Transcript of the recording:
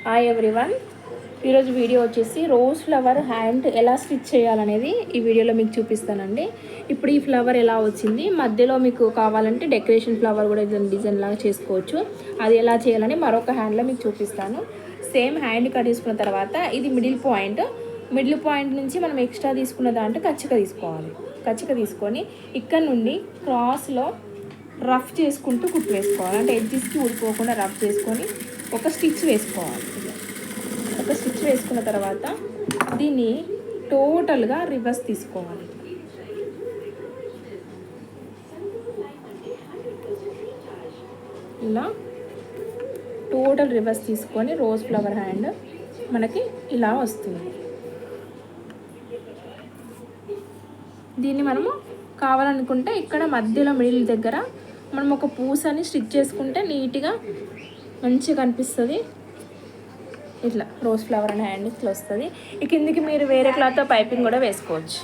Hi everyone. ఈరోజు video వచ్చేసి rose flower hand ఎలా స్టిచ్ చేయాలనేది ఈ వీడియోలో మీకు చూపిస్తానండి. ఇప్పుడు ఈ ఫ్లవర్ ఎలా వచ్చింది, మధ్యలో మీకు కావాలంటే డెకరేషన్ ఫ్లవర్ కూడా డిజైన్ లాగా చేసుకోవచ్చు. అది ఎలా చేయాలని మరొక హ్యాండ్లో మీకు చూపిస్తాను. సేమ్ హ్యాండ్ కట్ తీసుకున్న తర్వాత ఇది మిడిల్ పాయింట్ నుంచి మనం ఎక్స్ట్రా తీసుకున్న దాంట్లో కచ్చిక తీసుకోవాలి. కచ్చిక తీసుకొని ఇక్కడ నుండి క్రాస్లో రఫ్ చేసుకుంటూ కుట్టు వేసుకోవాలి. అంటే ఎడ్జెస్కి ఊడిపోకుండా రఫ్ చేసుకొని ఒక స్టిచ్ వేసుకోవాలి. ఒక స్టిచ్ వేసుకున్న తర్వాత దీన్ని టోటల్గా రివర్స్ తీసుకోవాలి. ఇలా టోటల్ రివర్స్ తీసుకొని రోజ్ ఫ్లవర్ హ్యాండ్ మనకి ఇలా వస్తుంది. దీన్ని మనము కావాలనుకుంటే ఇక్కడ మధ్యలో మిడిల్ దగ్గర మనం ఒక పూసని స్టిచ్ చేసుకుంటే నీట్గా మంచిగా కనిపిస్తుంది. ఇట్లా రోజ్ ఫ్లవర్ అనే హ్యాండ్ ఇట్లా వస్తుంది. ఈ కిందికి మీరు వేరే క్లాత్తో పైపింగ్ కూడా వేసుకోవచ్చు.